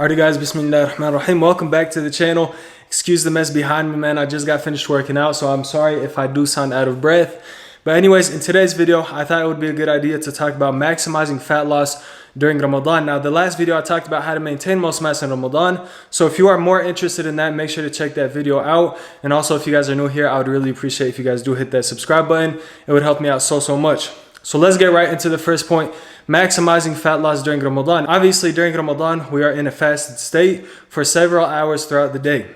Alrighty guys, Bismillahirrahmanirrahim. Welcome back to the channel. Excuse the mess behind me, man. I just got finished working out, so I'm sorry if I do sound out of breath. But anyways, in today's video, I thought it would be a good idea to talk about maximizing fat loss during Ramadan. Now, the last video I talked about how to maintain muscle mass in Ramadan. So if you are more interested in that, make sure to check that video out. And also, if you guys are new here, I would really appreciate if you guys do hit that subscribe button. It would help me out so much. So let's get right into the first point, maximizing fat loss during Ramadan. Obviously, during Ramadan, we are in a fasted state for several hours throughout the day.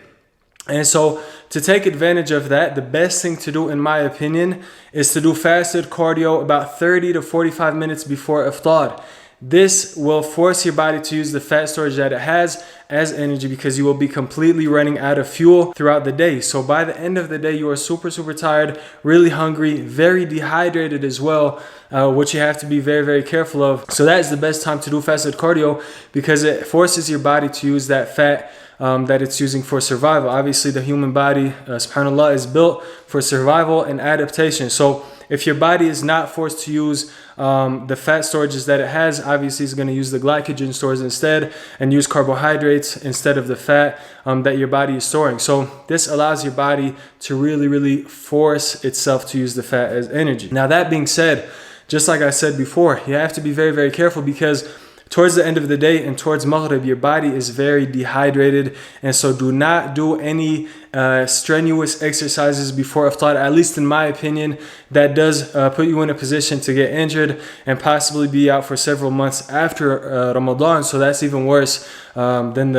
And so to take advantage of that, the best thing to do, in my opinion, is to do fasted cardio about 30 to 45 minutes before iftar. This will force your body to use the fat storage that it has as energy because you will be completely running out of fuel throughout the day. So by the end of the day, you are super tired, really hungry, very dehydrated as well, which you have to be very careful of. So that is the best time to do fasted cardio because it forces your body to use that fat that it's using for survival. Obviously, the human body, subhanAllah, is built for survival and adaptation. So if your body is not forced to use the fat storages that it has, obviously it's going to use the glycogen stores instead and use carbohydrates instead of the fat that your body is storing. So this allows your body to really force itself to use the fat as energy. Now, that being said, just like I said before, you have to be very careful because towards the end of the day and towards Maghrib, your body is very dehydrated. And so do not do any strenuous exercises before iftar. At least in my opinion, that does put you in a position to get injured and possibly be out for several months after Ramadan. So that's even worse than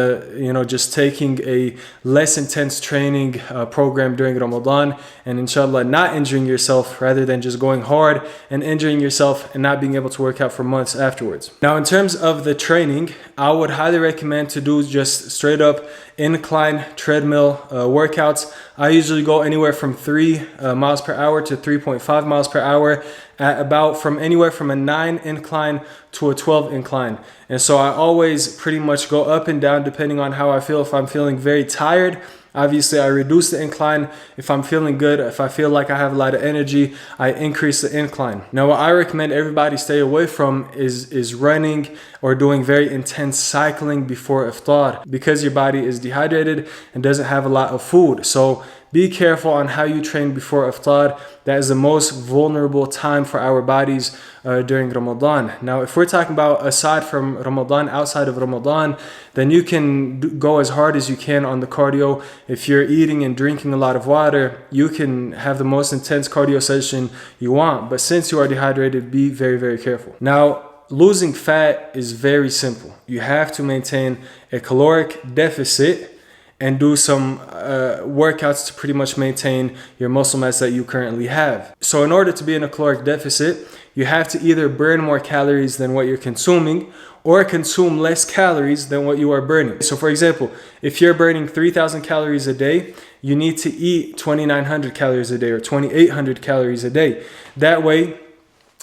just taking a less intense training program during Ramadan and inshallah not injuring yourself rather than just going hard and injuring yourself and not being able to work out for months afterwards. Now, in terms of the training, I would highly recommend to do just straight up incline treadmill workouts. I usually go anywhere from 3 miles per hour to 3.5 miles per hour at about from anywhere from a 9 incline to a 12 incline. And so I always pretty much go up and down depending on how I feel. If I'm feeling very tired, obviously I reduce the incline. If I'm feeling good, if I feel like I have a lot of energy, I increase the incline. Now, what I recommend everybody stay away from is running or doing very intense cycling before iftar because your body is dehydrated and doesn't have a lot of food. So be careful on how you train before iftar. That is the most vulnerable time for our bodies during Ramadan. Now, if we're talking about aside from Ramadan, outside of Ramadan, then you can go as hard as you can on the cardio. If you're eating and drinking a lot of water, you can have the most intense cardio session you want. But since you are dehydrated, be very careful. Now, losing fat is very simple. You have to maintain a caloric deficit and do some workouts to pretty much maintain your muscle mass that you currently have. So in order to be in a caloric deficit, you have to either burn more calories than what you're consuming or consume less calories than what you are burning. So for example, if you're burning 3,000 calories a day, you need to eat 2,900 calories a day or 2,800 calories a day. That way,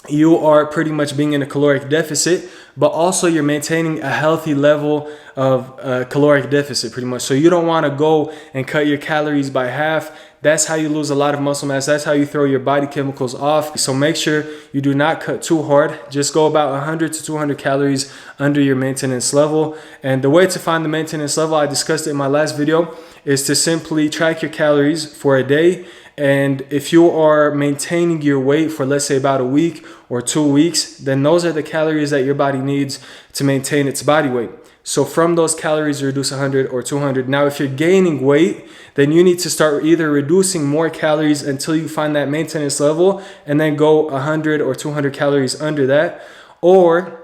you are pretty much being in a caloric deficit, but also you're maintaining a healthy level of caloric deficit pretty much. So you don't want to go and cut your calories by half. That's how you lose a lot of muscle mass. That's how you throw your body chemicals off. So make sure you do not cut too hard. Just go about 100 to 200 calories under your maintenance level. And the way to find the maintenance level, I discussed it in my last video, is to simply track your calories for a day. And if you are maintaining your weight for, let's say, about a week or 2 weeks, then those are the calories that your body needs to maintain its body weight. So from those calories, reduce 100 or 200. Now, if you're gaining weight, then you need to start either reducing more calories until you find that maintenance level and then go 100 or 200 calories under that. Or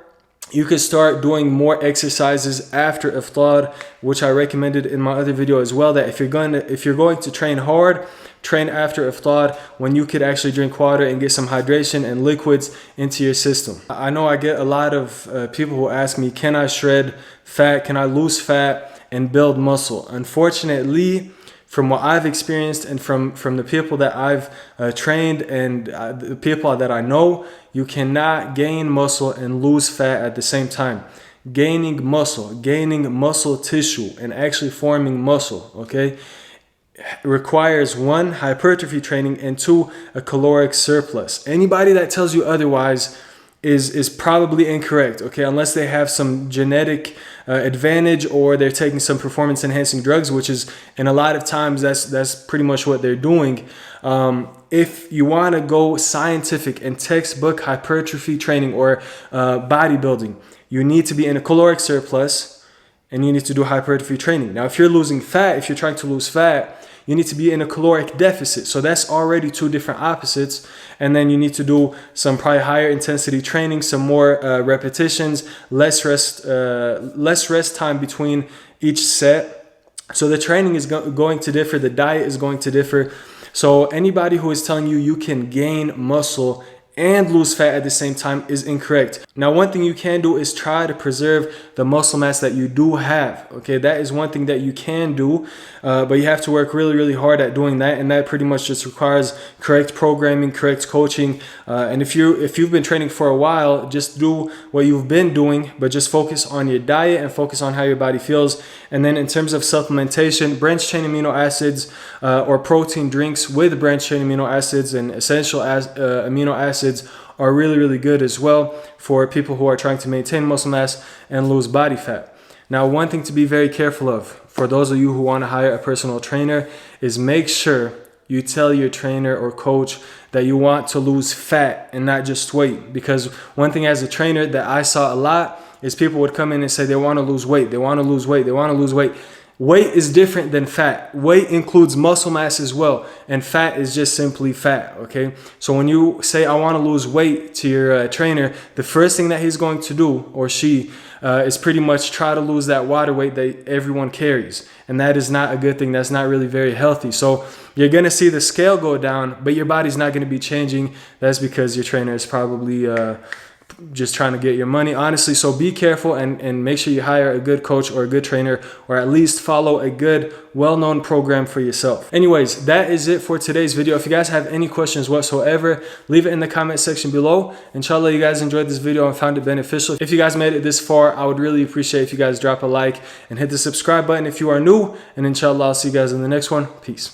you can start doing more exercises after iftar, which I recommended in my other video as well, that if you're going to train hard, train after iftar when you could actually drink water and get some hydration and liquids into your system. I know I get a lot of people who ask me, can I shred fat? Can I lose fat and build muscle? Unfortunately, from what I've experienced and from the people that I've trained and the people that I know, you cannot gain muscle and lose fat at the same time. Gaining muscle tissue and actually forming muscle, okay, requires 1, hypertrophy training, and 2, a caloric surplus. Anybody that tells you otherwise is probably incorrect, okay, unless they have some genetic advantage or they're taking some performance enhancing drugs, which is, and a lot of times that's pretty much what they're doing. If you want to go scientific and textbook hypertrophy training or bodybuilding, you need to be in a caloric surplus and you need to do hypertrophy training. Now, if you're losing fat, if you're trying to lose fat, you need to be in a caloric deficit. So that's already two different opposites. And then you need to do some probably higher intensity training, some more repetitions, less rest time between each set. So the training is going to differ. The diet is going to differ. So anybody who is telling you you can gain muscle and lose fat at the same time is incorrect. Now, one thing you can do is try to preserve the muscle mass that you do have. Okay, that is one thing that you can do, but you have to work really, really hard at doing that, and that pretty much just requires correct programming, correct coaching. And if you've been training for a while, just do what you've been doing, but just focus on your diet and focus on how your body feels. And then in terms of supplementation, branched chain amino acids or protein drinks with branched chain amino acids and essential amino acids are really, really good as well for people who are trying to maintain muscle mass and lose body fat. Now, one thing to be very careful of for those of you who want to hire a personal trainer is make sure you tell your trainer or coach that you want to lose fat and not just weight. Because one thing as a trainer that I saw a lot is people would come in and say they want to lose weight, they want to lose weight, they want to lose weight. Weight is different than fat. Weight includes muscle mass as well, and fat is just simply fat, okay? So when you say, I want to lose weight to your trainer, the first thing that he's going to do, or she, is pretty much try to lose that water weight that everyone carries. And that is not a good thing. That's not really very healthy. So you're going to see the scale go down, but your body's not going to be changing. That's because your trainer is probably just trying to get your money, honestly. So be careful and make sure you hire a good coach or a good trainer, or at least follow a good, well-known program for yourself. Anyways, that is it for today's video. If you guys have any questions whatsoever, leave it in the comment section below. Inshallah, you guys enjoyed this video and found it beneficial. If you guys made it this far, I would really appreciate if you guys drop a like and hit the subscribe button if you are new. And inshallah, I'll see you guys in the next one. Peace.